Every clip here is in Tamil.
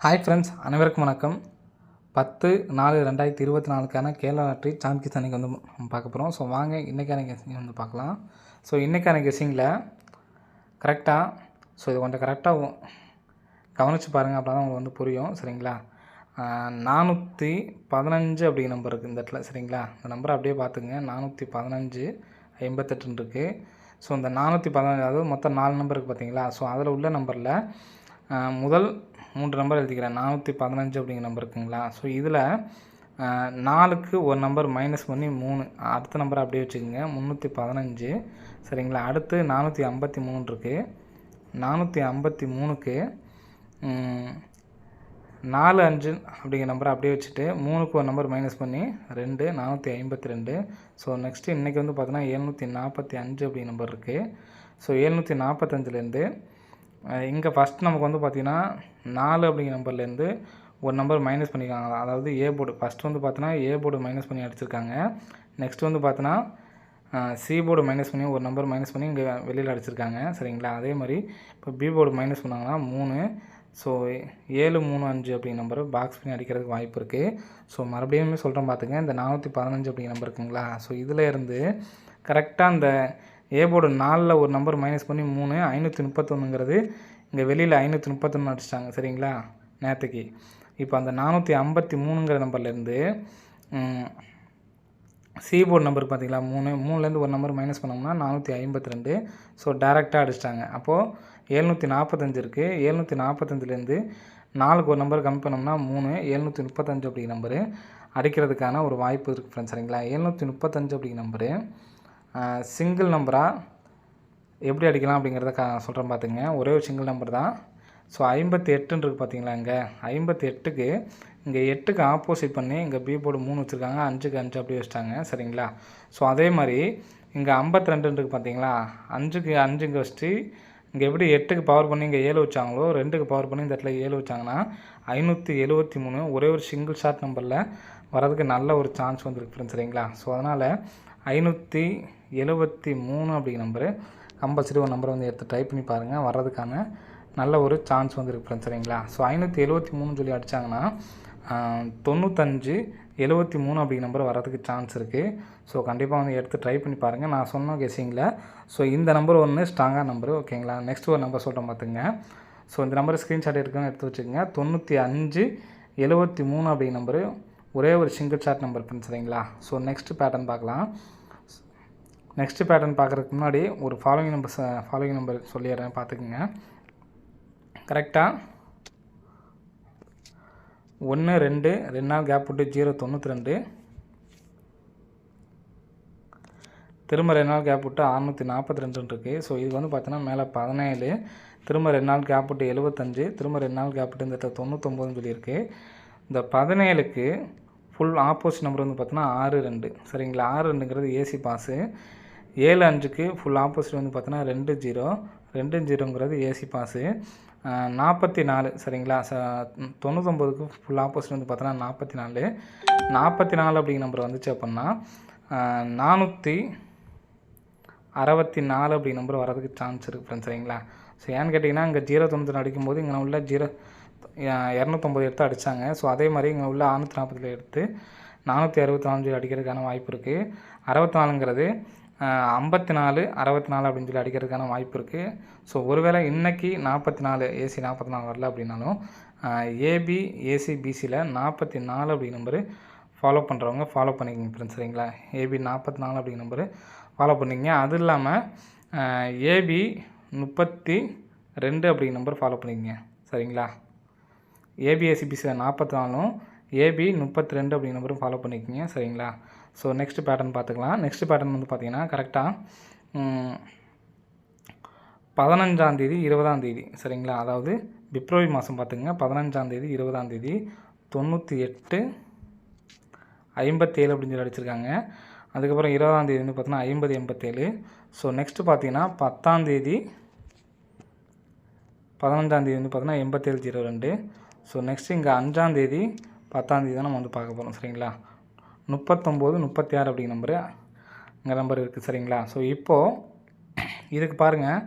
ஹாய் ஃப்ரெண்ட்ஸ், அனைவருக்கும் வணக்கம். 10/4/2024க்கான கேரளா லாட்ரி சாந்த் கிஸ் அன்றைக்கி வந்து நம்ம பார்க்க போகிறோம். ஸோ வாங்க இன்றைக்கான கெஸ்ஸிங் வந்து பார்க்கலாம். ஸோ இன்றைக்கான கெஸ்ஸிங்கில் கரெக்டாக இது கொஞ்சம் கரெக்டாக கவனித்து பாருங்கள், அப்போ தான் உங்களுக்கு வந்து புரியும். சரிங்களா? 415 அப்படிங்கிற நம்பர் இருக்குது இந்த இடத்துல. சரிங்களா? இந்த நம்பரை அப்படியே பார்த்துங்க. 415 58 இருக்குது. ஸோ இந்த 415 அதாவது மொத்தம் 4 நம்பர் இருக்குது பார்த்தீங்களா? ஸோ அதில் உள்ள நம்பரில் முதல் 3 நம்பர் எழுதிக்கிறேன். 415 அப்படிங்கிற நம்பர் இருக்குங்களா? ஸோ இதில் 4க்கு ஒரு நம்பர் மைனஸ் பண்ணி 3, அடுத்த நம்பரை அப்படியே வச்சுக்கோங்க. 315. சரிங்களா? அடுத்து 453 இருக்குது. 453க்கு 45 அப்படிங்கிற நம்பரை அப்படியே வச்சுட்டு 3க்கு ஒரு நம்பர் மைனஸ் பண்ணி 2, 452. ஸோ நெக்ஸ்ட்டு இன்றைக்கி வந்து பார்த்தோன்னா 745 அப்படிங்கிற நம்பர் இருக்குது. ஸோ 745லேருந்து இங்கே ஃபஸ்ட் நமக்கு வந்து பார்த்திங்கன்னா 4 அப்படிங்கிற நம்பர்லேருந்து ஒரு நம்பர் மைனஸ் பண்ணியிருக்காங்க. அதாவது ஏ போர்டு ஃபஸ்ட்டு வந்து பார்த்தோன்னா ஏ போர்டு மைனஸ் பண்ணி அடிச்சிருக்காங்க. நெக்ஸ்ட் வந்து பார்த்தோன்னா சி போர்டு மைனஸ் பண்ணி ஒரு நம்பர் மைனஸ் பண்ணி இங்கே வெளியில் அடிச்சிருக்காங்க. சரிங்களா? அதே மாதிரி இப்போ பி போர்டு மைனஸ் பண்ணாங்கன்னா 3. ஸோ 735 அப்படிங்கிற நம்பர் பாக்ஸ் பண்ணி அடிக்கிறதுக்கு வாய்ப்பு இருக்குது. ஸோ மறுபடியும் சொல்கிறேன் பார்த்துங்க. இந்த 415 அப்படிங்கிற நம்பர் இருக்குங்களா? ஸோ இதில் இருந்து கரெக்டாக அந்த ஏ போர்டு 4ல் ஒரு நம்பர் மைனஸ் பண்ணி 3, 531ங்கிறது இங்கே வெளியில் 531 அடிச்சிட்டாங்க. சரிங்களா? நேற்றுக்கு இப்போ அந்த 453ங்கிற நம்பர்லேருந்து சி போர்டு நம்பருக்கு பார்த்தீங்களா 3லேருந்து ஒரு நம்பர் மைனஸ் பண்ணோம்னா 452. ஸோ டேரெக்டாக அடிச்சிட்டாங்க. அப்போது 745 இருக்குது. 745லேருந்து 4க்கு ஒரு நம்பர் கம்மி பண்ணோம்னா 3, 735 அப்படிங்கிற நம்பரு அடிக்கிறதுக்கான ஒரு வாய்ப்பு இருக்குது ஃப்ரெண்ட்ஸ். சரிங்களா? 735 அப்படிங்கிற நம்பரு சிங்கிள் நம்பராக எப்படி அடிக்கலாம் அப்படிங்கிறத சொல்கிறேன் பார்த்துங்க. ஒரே ஒரு சிங்கிள் நம்பர் தான். ஸோ 58 இருக்குது பார்த்தீங்களா? இங்கே 58க்கு இங்கே 8க்கு ஆப்போசிட் பண்ணி இங்கே பி போர்டு 3 வச்சுருக்காங்க, 5க்கு 5 அப்படியே வச்சுட்டாங்க. சரிங்களா? ஸோ அதே மாதிரி இங்கே 52 இருக்குது பார்த்தீங்களா? 5க்கு 5 இங்கே வச்சுட்டு இங்கே எப்படி 8க்கு பவர் பண்ணி இங்கே 7 வச்சாங்களோ 2க்கு பவர் பண்ணி இந்த இடத்துல 7 வச்சாங்கன்னா 573 ஒரே ஒரு சிங்கிள் ஷார்ட் நம்பரில் வரதுக்கு நல்ல ஒரு சான்ஸ் வந்துருக்கு ஃப்ரெண்ட்ஸ். சரிங்களா? ஸோ அதனால் 573 அப்படிங்கிற நம்பரு கம்பல்சரி ஒரு நம்பரை வந்து எடுத்து ட்ரை பண்ணி பாருங்கள். வர்றதுக்கான நல்ல ஒரு சான்ஸ் வந்துருக்கு ஃப்ரெண்ட்ஸ். சரிங்களா? ஸோ 573 சொல்லி அடித்தாங்கன்னா 95 73 அப்படிங்கிற நம்பர் வரதுக்கு சான்ஸ் இருக்குது. ஸோ கண்டிப்பாக வந்து எடுத்து ட்ரை பண்ணி பாருங்கள். நான் சொன்ன கெஸிங்கில் ஸோ இந்த நம்பர் ஒன்று ஸ்ட்ராங்காக நம்பரு. ஓகேங்களா? நெக்ஸ்ட் ஒரு நம்பர் சொல்கிறேன் பார்த்துங்க. ஸோ இந்த நம்பர் ஸ்க்ரீன்ஷாட் இருக்குன்னு எடுத்து வச்சுக்கோங்க. 95 73 அப்படிங்கிற நம்பரு ஒரே ஒரு சிங்கிள் ஷாட் நம்பர் ஃப்ரெண்ட்ஸ். சரிங்களா? ஸோ நெக்ஸ்ட் பேட்டர்ன் பார்க்கலாம். நெக்ஸ்ட் பேட்டர்ன் பார்க்குறதுக்கு முன்னாடி ஒரு ஃபாலோயிங் நம்பர் சொல்லிடுறேன், பார்த்துக்குங்க. கரெக்டாக 1 2 நாள் கேப் விட்டு 092, திரும்ப 2 நாள் கேப் விட்டு 642 இருக்குது. ஸோ இது வந்து பார்த்தீங்கன்னா மேலே 17, திரும்ப 2 நாள் கேப் விட்டு 75, திரும்ப 2 நாள் கேப் விட்டு இந்த 99 சொல்லியிருக்கு. இந்த 17க்கு ஃபுல் ஆப்போசிட் நம்பர் வந்து பார்த்தீங்கன்னா 62. சரிங்களா? 62ங்கிறது ஏசி பாஸு. 75க்கு ஃபுல் ஆப்போசிட் வந்து பார்த்தோன்னா 20ங்கிறது ஏசி பாஸு. 44. சரிங்களா? 99க்கு ஃபுல் ஆப்போசிட் வந்து பார்த்தோன்னா 44. 44 அப்படிங்கிற நம்பர் வந்துச்சு அப்படின்னா 464 அப்படிங்கிற நம்பர் வரதுக்கு சான்ஸ் இருக்குது ஃப்ரெண்ட்ஸ். சரிங்களா? ஸோ ஏன்னு கேட்டிங்கன்னா இங்கே 090 அடிக்கும்போது இங்கே உள்ள 290 எடுத்து அடித்தாங்க. ஸோ அதே மாதிரி இங்கே உள்ள 640 எடுத்து 464 அடிக்கிறதுக்கான வாய்ப்பு இருக்குது. 64ங்கிறது 54 64 அப்படின்னு சொல்லி அடிக்கிறதுக்கான வாய்ப்பு இருக்குது. ஸோ ஒருவேளை இன்றைக்கி 44 ஏசி 44 வரல அப்படின்னாலும் ஏபி ஏசி பிசியில் 44 அப்படிங்கிற நம்பரு ஃபாலோ பண்ணுறவங்க ஃபாலோ பண்ணிக்கோங்க ஃப்ரெண்ட்ஸ். சரிங்களா? ஏபி 44 அப்படிங்கிற நம்பரு ஃபாலோ பண்ணிக்கங்க. அது இல்லாமல் ஏபி 32 அப்படிங்கிற நம்பர் ஃபாலோ பண்ணிக்கங்க. சரிங்களா? ஏபிஎஸ்சி பிசியில் 44ம் ஏபி 32 அப்படிங்கிற நம்பரும் ஃபாலோ பண்ணிக்கோங்க. சரிங்களா? ஸோ நெக்ஸ்ட் பேட்டர்ன் பார்த்துக்கலாம். நெக்ஸ்ட் பேட்டர்ன் வந்து பார்த்திங்கன்னா கரெக்டாக 15ஆம் தேதி 20ஆம் தேதி. சரிங்களா? அதாவது பிப்ரவரி மாதம் பார்த்துங்க. 15ஆம் தேதி 20ஆம் தேதி 98 57 அப்படின்னு சொல்லி அடிச்சிருக்காங்க. அதுக்கப்புறம் 20ஆம் தேதி வந்து பார்த்தீங்கன்னா 50 87. ஸோ நெக்ஸ்ட்டு பார்த்தீங்கன்னா 10ஆம் தேதி 15ஆம் தேதி வந்து பார்த்தீங்கன்னா 87 02. ஸோ நெக்ஸ்ட்டு இங்கே 5ஆம் தேதி 10ஆம் தேதி தான் நம்ம வந்து பார்க்க போகிறோம். சரிங்களா? 39 36 அப்படிங்கிற நம்பரு இங்கே நம்பர் இருக்குது. சரிங்களா? ஸோ இப்போது இதுக்கு பாருங்கள்,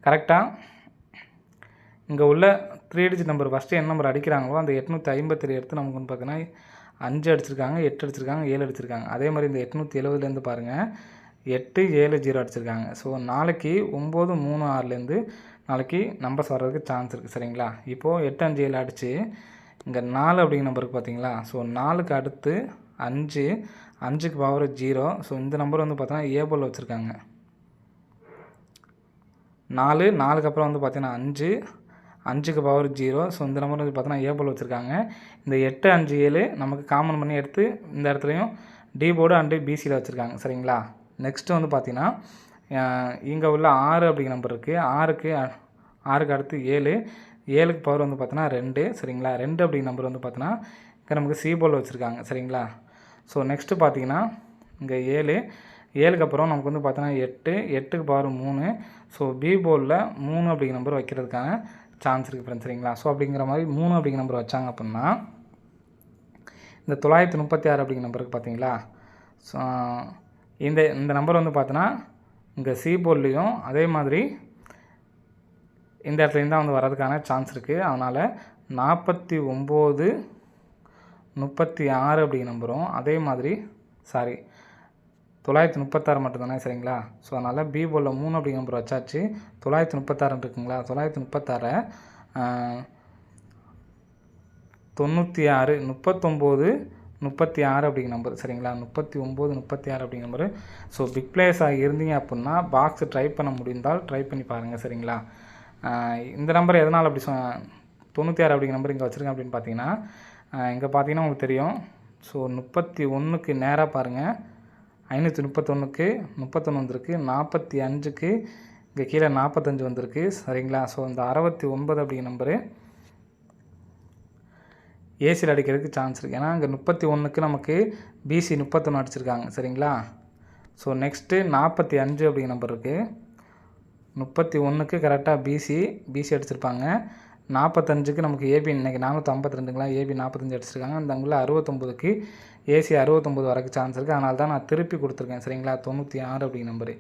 கரெக்டாக இங்கே உள்ள 3 டிஜிட் நம்பர் ஃபஸ்ட்டு என்ன நம்பர் அடிக்கிறாங்களோ அந்த 857 எடுத்து நமக்கு வந்து பார்த்தீங்கன்னா 5 அடிச்சிருக்காங்க, 8 அடிச்சிருக்காங்க, 7 அடிச்சிருக்காங்க. அதே மாதிரி இந்த 870லேருந்து பாருங்கள் 870 அடிச்சிருக்காங்க. ஸோ நாளைக்கு 936லேருந்து நாளைக்கு நம்பர்ஸ் வர்றதுக்கு சான்ஸ் இருக்குது. சரிங்களா? இப்போது 857 அடித்து இங்கே 4 அப்படிங்கிற நம்பருக்கு பார்த்தீங்களா? ஸோ 4க்கு அடுத்து 5, 5க்கு பவர் 0. ஸோ இந்த நம்பர் வந்து பார்த்தீங்கன்னா ஏ போல் வச்சுருக்காங்க. 4, 4க்கு அப்புறம் வந்து பார்த்தீங்கன்னா 5, 5க்கு பவர் 0. ஸோ இந்த நம்பர் வந்து பார்த்தீங்கன்னா ஏ போல் வச்சுருக்காங்க. இந்த 857 நமக்கு காமன் பண்ணி எடுத்து இந்த இடத்துலையும் டி போர்டு அண்டு பிசியில் வச்சுருக்காங்க. சரிங்களா? நெக்ஸ்ட்டு வந்து பார்த்தீங்கன்னா இங்கே உள்ள 6 அப்படிங்கிற நம்பர் இருக்குது. 6க்கு அடுத்து 7, 7க்கு பவர் வந்து பார்த்தீங்கன்னா 2. சரிங்களா? 2 அப்படிங்கிற நம்பர் வந்து பார்த்தீங்கன்னா இங்கே நமக்கு சி போல் வச்சுருக்காங்க. சரிங்களா? ஸோ நெக்ஸ்ட்டு பார்த்தீங்கன்னா இங்கே 7, 7க்கு அப்புறம் நமக்கு வந்து பார்த்தீங்கன்னா 8, 8க்கு பவர் 3. ஸோ பி போர்டில் 3 அப்படிங்கிற நம்பர் வைக்கிறதுக்கான சான்ஸ் இருக்குது ஃப்ரெண்ட்ஸ். சரிங்களா? ஸோ அப்படிங்கிற மாதிரி 3 அப்படிங்கிற நம்பர் வச்சாங்க அப்படின்னா இந்த 936 அப்படிங்கிற நம்பருக்கு பார்த்தீங்களா? ஸோ இந்த நம்பர் வந்து பார்த்தீங்கன்னா இங்கே சி போர்ட்லேயும் அதே மாதிரி இந்த இடத்துலேருந்து தான் வந்து வர்றதுக்கான சான்ஸ் இருக்குது. அதனால் 49, 36 அப்படிங்கிற நம்பரும் அதே மாதிரி 936 மட்டும்தானே. சரிங்களா? ஸோ அதனால் பி போர்டில் 3 அப்படிங்கிற நம்பர் வச்சாச்சு. 936 இருக்குங்களா? 936 96, 39, 36 அப்படிங்கிற நம்பர். சரிங்களா? 39, 36 அப்படிங்கிற நம்பரு. ஸோ பிக் பிளேயர்ஸாக இருந்தீங்க அப்படின்னா பாக்ஸ் ட்ரை பண்ண முடிந்தால் ட்ரை பண்ணி பாருங்கள். சரிங்களா? இந்த நம்பர் எதனால் அப்படி 96 அப்படிங்கிற நம்பர் இங்கே வச்சுருக்கேன் அப்படின்னு பார்த்தீங்கன்னா இங்கே பார்த்தீங்கன்னா உங்களுக்கு தெரியும். ஸோ 31க்கு நேராக பாருங்கள் 531க்கு 31 வந்திருக்கு, 45க்கு இங்கே கீழே 45 வந்திருக்கு. சரிங்களா? ஸோ இந்த 69 அப்படிங்கிற நம்பரு ஏசியில் அடிக்கிறதுக்கு சான்ஸ் இருக்குது. ஏன்னா இங்கே 31க்கு நமக்கு பிசி 31 அடிச்சிருக்காங்க. சரிங்களா? ஸோ நெக்ஸ்ட்டு 45 அப்படிங்கிற நம்பர் இருக்குது. 31க்கு கரெக்டாக பிசி அடிச்சிருப்பாங்க. 45க்கு நமக்கு ஏபி இன்றைக்கி 452ங்களா, ஏபி 45 அடிச்சிருக்காங்க. அந்த அங்குள்ள 69க்கு ஏசி 69 வரக்கு சான்ஸ் இருக்குது. அதனால தான் நான் திருப்பி கொடுத்துருக்கேன். சரிங்களா? 96 அப்படிங்கிற நம்பரு.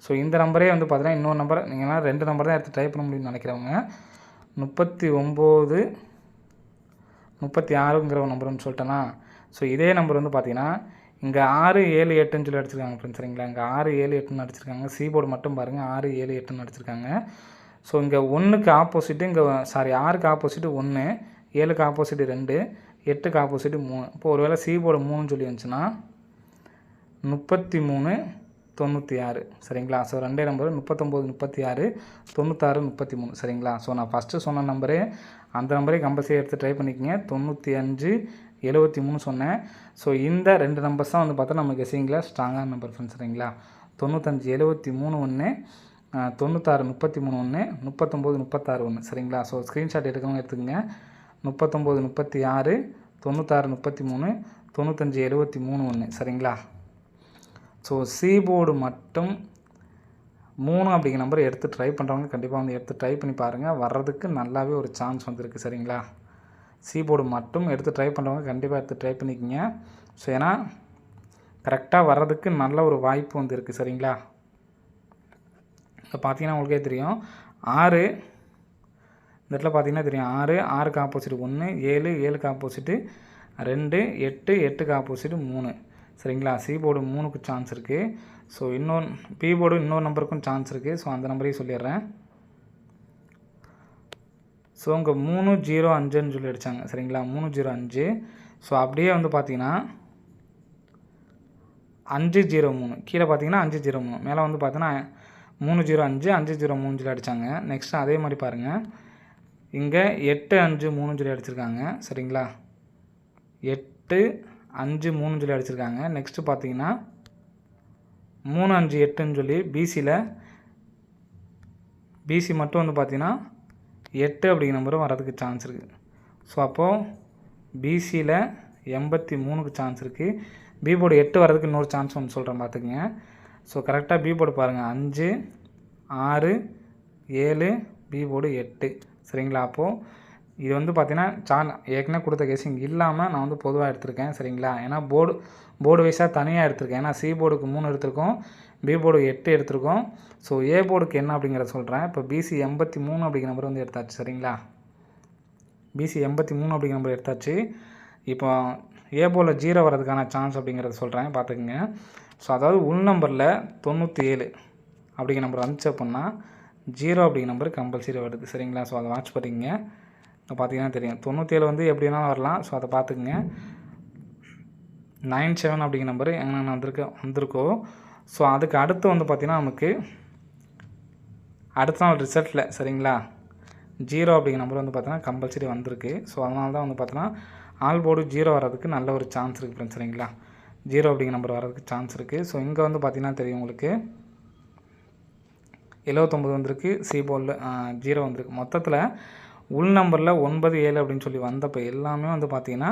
ஸோ இந்த நம்பரே வந்து பார்த்தீங்கன்னா இன்னொரு நம்பர் நீங்கள்லாம் 2 நம்பர் தான் எடுத்து ட்ரை பண்ண முடியும்னு நினைக்கிறவங்க 39, 36ங்கிற ஒரு நம்பர்னு சொல்லிட்டேன்னா. ஸோ இதே நம்பர் வந்து பார்த்தீங்கன்னா இங்கே 6, 7, 8ன்னு சொல்லி அடிச்சிருக்காங்க ஃப்ரெண்ட்ஸ். சரிங்களா? இங்கே 6, 7, 8ன்னு அடிச்சிருக்காங்க. சி போர்டு மட்டும் பாருங்கள் 6, 7, 8ன்னு அடிச்சிருக்காங்க. ஸோ இங்கே 1க்கு ஆப்போசிட்டு இங்கே 6க்கு ஆப்போசிட்டு 1, 7க்கு ஆப்போசிட்டு 2, 8க்கு ஆப்போசிட்டு 3. இப்போ ஒரு வேளை சி போர்டு 3ன்னு சொல்லி வந்துச்சுன்னா 33, 96. சரிங்களா? ஸோ ரெண்டே நம்பர் 39, 36, 96, 33. சரிங்களா? ஸோ நான் ஃபஸ்ட்டு சொன்ன நம்பரு அந்த நம்பரே கம்பல்சரி எடுத்து ட்ரை பண்ணிக்கோங்க. 95, 73 சொன்னேன். ஸோ இந்த 2 நம்பர்ஸ் தான் வந்து பார்த்தா நம்ம கெஸ்ஸிங்கில் ஸ்ட்ராங்கான நம்பர் ஃப்ரெண்ட்ஸ். சரிங்களா? 95, 73 1, 96, 33 1, 39, 36 1. சரிங்களா? ஸோ ஸ்க்ரீன்ஷாட் எடுக்கணும் எடுத்துக்கோங்க. 39, 36, 96, 33, 95, 73 1. சரிங்களா? ஸோ சி போர்டு மட்டும் 3 அப்படிங்கிற நம்பர் எடுத்து ட்ரை பண்ணுறவங்க கண்டிப்பாக வந்து எடுத்து ட்ரை பண்ணி பாருங்கள். வர்றதுக்கு நல்லாவே ஒரு சான்ஸ் வந்துருக்கு. சரிங்களா? சி போர்டு மட்டும் எடுத்து ட்ரை பண்ணுறவங்க கண்டிப்பாக எடுத்து ட்ரை பண்ணிக்கோங்க. ஸோ ஏன்னா கரெக்டாக வர்றதுக்கு நல்ல ஒரு வாய்ப்பு வந்து இருக்குது. சரிங்களா? இப்போ பார்த்தீங்கன்னா உங்களுக்கே தெரியும் 6 இந்த இடத்துல பார்த்தீங்கன்னா தெரியும் 6, 6க்கு ஆப்போசிட் 1, 7, 7க்கு ஆப்போசிட்டு 2, 8, 8க்கு ஆப்போசிட்டு 3. சரிங்களா? சி போர்டு 3க்கு சான்ஸ் இருக்குது. ஸோ இன்னொன்று பி போர்டு இன்னொரு நம்பருக்கும் சான்ஸ் இருக்குது. ஸோ அந்த நம்பரையும் சொல்லிடுறேன். ஸோ இங்கே 305ன்னு சொல்லி அடித்தாங்க. சரிங்களா? 305. ஸோ அப்படியே வந்து பார்த்தீங்கன்னா 503 கீழே பார்த்தீங்கன்னா 503 மேலே வந்து பார்த்தீங்கன்னா 305, 503 சொல்லி அடித்தாங்க. நெக்ஸ்ட்டு அதே மாதிரி பாருங்கள் இங்கே 853 சொல்லி அடிச்சிருக்காங்க. சரிங்களா? 853 சொல்லி அடிச்சிருக்காங்க. நெக்ஸ்ட்டு பார்த்தீங்கன்னா 358ன்னு சொல்லி பிசி மட்டும் வந்து பார்த்தீங்கன்னா 8 அப்படிங்கிற நம்பரும் வரதுக்கு சான்ஸ் இருக்குது. ஸோ அப்போது பிசியில் 83க்கு சான்ஸ் இருக்குது. பி போர்டு 8 வரதுக்கு இன்னொரு சான்ஸ் ஒன்று சொல்கிறேன் பார்த்துக்குங்க. ஸோ கரெக்டாக பி போர்டு பாருங்கள் 5, 6, 7, பி போர்டு 8. சரிங்களா? அப்போது இது வந்து பார்த்தீங்கன்னா ஏற்கனவே கொடுத்த கெஸ்ஸிங் இல்லாமல் நான் வந்து பொதுவாக எடுத்திருக்கேன். சரிங்களா? ஏன்னா போர்டு வைஸாக தனியாக எடுத்திருக்கேன். ஏன்னா சி போர்டுக்கு 3 எடுத்திருக்கோம், பி போர்டு 8 எடுத்திருக்கோம். ஸோ ஏ போர்டுக்கு என்ன அப்படிங்கிறத சொல்கிறேன். இப்போ பிசி 83 அப்படிங்கிற நம்பர் வந்து எடுத்தாச்சு. சரிங்களா? பிசி 83 அப்படிங்கிற நம்பர் எடுத்தாச்சு. இப்போ ஏ போர்டில் 0 வர்றதுக்கான சான்ஸ் அப்படிங்கிறத சொல்கிறேன், பார்த்துக்குங்க. ஸோ அதாவது உள் நம்பரில் 97 அப்படிங்கிற நம்பர் வந்துச்சு அப்படின்னா 0 அப்படிங்கிற நம்பர் கம்பல்சரி வருது, சரிங்களா? ஸோ அதை வாட்ச் பண்ணிக்கங்க. இப்போ பார்த்தீங்கன்னா தெரியும் 97 வந்து எப்படி வேணாலும் வரலாம். ஸோ அதை பார்த்துக்குங்க. 97 அப்படிங்கிற நம்பர் எங்கே வந்திருக்கோ ஸோ அதுக்கு அடுத்து வந்து பார்த்திங்கன்னா நமக்கு அடுத்த நாள் ரிசல்ட்டில், சரிங்களா, 0 அப்படிங்கிற நம்பர் வந்து பார்த்தீங்கன்னா கம்பல்சரி வந்திருக்கு. ஸோ அதனால தான் வந்து பார்த்தீங்கன்னா ஆல் போர்டு 0 வர்றதுக்கு நல்ல ஒரு சான்ஸ் இருக்குது ஃப்ரெண்ட்ஸ், சரிங்களா? 0 அப்படிங்கிற நம்பர் வர்றதுக்கு சான்ஸ் இருக்குது. ஸோ இங்கே வந்து பார்த்திங்கன்னா தெரியும் உங்களுக்கு 79 வந்திருக்கு, சி போர்டில் 0 வந்திருக்கு. மொத்தத்தில் உள் நம்பரில் 9, 7 அப்படின்னு சொல்லி வந்தப்போ எல்லாமே வந்து பார்த்திங்கன்னா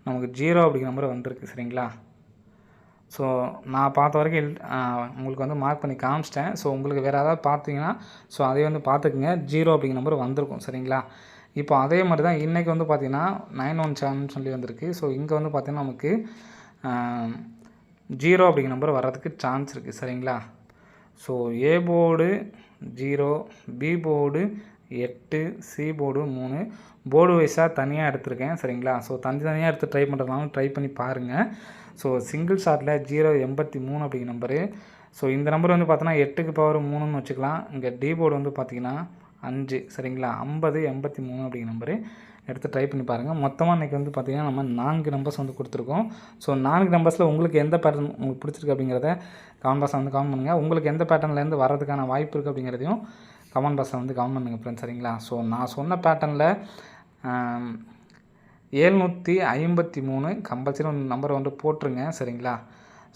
நமக்கு 0 அப்படிங்கிற நம்பர் வந்திருக்கு, சரிங்களா? ஸோ நான் பார்த்த வரைக்கும் உங்களுக்கு வந்து மார்க் பண்ணி காமிச்சிட்டேன். ஸோ உங்களுக்கு வேறு ஏதாவது பார்த்தீங்கன்னா ஸோ அதே வந்து பார்த்துக்குங்க, 0 அப்படிங்கிற நம்பர் வந்திருக்கும், சரிங்களா? இப்போ அதே மாதிரி தான் இன்றைக்கி வந்து பார்த்திங்கன்னா 917 சொல்லி வந்திருக்கு. ஸோ இங்கே வந்து பார்த்திங்கன்னா நமக்கு 0 அப்படிங்கிற நம்பர் வர்றதுக்கு சான்ஸ் இருக்குது, சரிங்களா? So A board 0, B board 8, C board 3, board வைஸாக தனியாக எடுத்திருக்கேன், சரிங்களா? ஸோ தனியாக எடுத்து ட்ரை பண்ணுறதுனாலும் ட்ரை பண்ணி பாருங்கள். ஸோ சிங்கிள் ஷாட்டில் 083 அப்படிங்கிற நம்பரு. ஸோ இந்த நம்பர் வந்து பார்த்தோன்னா 8க்கு பவர் 3ன்னு வச்சுக்கலாம். இங்கே டி போர்டு வந்து பார்த்திங்கன்னா 5, சரிங்களா? 50, 83 அப்படிங்கிற நம்பரு எடுத்து ட்ரை பண்ணி பாருங்கள். மொத்தமாக இன்றைக்கி வந்து பார்த்திங்கன்னா நம்ம 4 நம்பர்ஸ் வந்து கொடுத்துருக்கோம். ஸோ 4 நம்பர்ஸில் உங்களுக்கு எந்த பேட்டர்ன் உங்களுக்கு பிடிச்சிருக்கு அப்படிங்கிறத கமெண்ட் பாக்ஸில் வந்து கமெண்ட் பண்ணுங்கள். உங்களுக்கு எந்த பேட்டர்ன்லேருந்து வரதுக்கான வாய்ப்பு இருக்குது அப்படிங்கிறதையும் கமெண்ட் பாக்ஸில் வந்து கமெண்ட் பண்ணுங்கள் ஃப்ரெண்ட்ஸ், சரிங்களா? ஸோ நான் சொன்ன பேட்டர்னில் 753 கம்பல்சரி ஒரு நம்பர் வந்து போட்டுருங்க, சரிங்களா?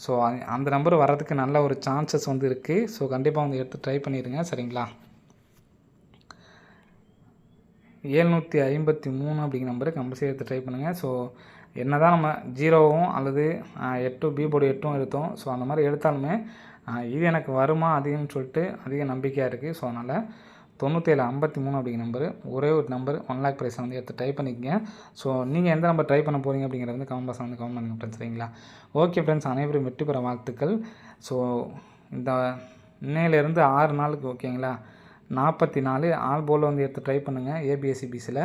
ஸோ அந்த நம்பர் வர்றதுக்கு நல்ல ஒரு சான்சஸ் வந்து இருக்குது. ஸோ கண்டிப்பாக வந்து எடுத்து ட்ரை பண்ணிடுங்க, சரிங்களா? 753 அப்படிங்கிற நம்பரு கம்பல்சரி எடுத்து ட்ரை பண்ணுங்கள். ஸோ என்ன தான் நம்ம 0வும் அல்லது 8 பி போர்டு 8ம் எடுத்தோம். ஸோ அந்த மாதிரி எடுத்தாலுமே இது எனக்கு வருமா அதிகம்னு சொல்லிட்டு அதிக நம்பிக்கையாக இருக்குது. ஸோ அதனால் 9753 அப்படிங்கிற நம்பரு ஒரே ஒரு நம்பர் 1 லேக் ப்ரைஸை வந்து எடுத்து ட்ரை பண்ணிக்கங்க. ஸோ நீங்கள் எந்த நம்பர் ட்ரை பண்ண போகிறீங்க அப்படிங்கிறது வந்து கமெண்ட் பாக்ஸில் வந்து கமெண்ட் பண்ணுங்கள் ஃப்ரெண்ட்ஸ், சரிங்களா? ஓகே ஃப்ரெண்ட்ஸ், அனைவரும் வெற்றி பெற வாழ்த்துக்கள். ஸோ இந்த இன்னையிலேருந்து 6 நாளுக்கு ஓகேங்களா 44 ஆல் போர்டில் வந்து எடுத்து ட்ரை பண்ணுங்கள் ஏபிஎஸ்சிபிசியில்.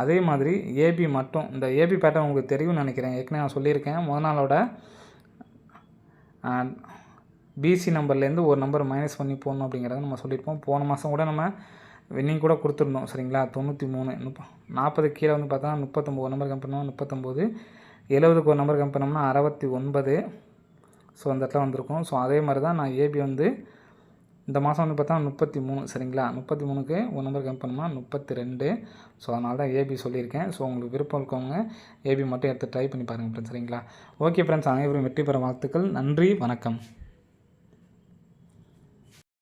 அதே மாதிரி ஏபி மட்டும் இந்த ஏபி பேட்டர்ன் உங்களுக்கு தெரியும்னு நினைக்கிறேன். ஏற்கனவே நான் சொல்லியிருக்கேன், முதல் நாளோட பிசி நம்பர்லேருந்து ஒரு நம்பர் மைனஸ் பண்ணி போடணும் அப்படிங்கிறத நம்ம சொல்லியிருப்போம். போன மாதம் கூட நம்ம வின்னிங் கூட கொடுத்துருந்தோம், சரிங்களா? 93 40 கீழே வந்து பார்த்தோன்னா 39 நம்பர் கம்பெனி பண்ணோம் 39, 70க்கு ஒரு நம்பர் கம்பெனி பண்ணோம்னா 69. ஸோ அந்த இடத்துல வந்திருக்கும். ஸோ அதே மாதிரி தான் நான் ஏபி வந்து இந்த மாதம் வந்து பார்த்தா 33, சரிங்களா? 33க்கு ஒரு நம்பர் கம்பெனி பண்ணோம்னா 32. ஸோ அதனால தான் ஏபி சொல்லியிருக்கேன். ஸோ உங்களுக்கு விருப்பம் இருக்கவங்க ஏபி மட்டும் எடுத்து ட்ரை பண்ணி பாருங்கள் ஃப்ரெண்ட்ஸ், சரிங்களா? ஓகே ஃப்ரெண்ட்ஸ், அனைவரும் வெற்றி பெற வாழ்த்துக்கள். நன்றி, வணக்கம்.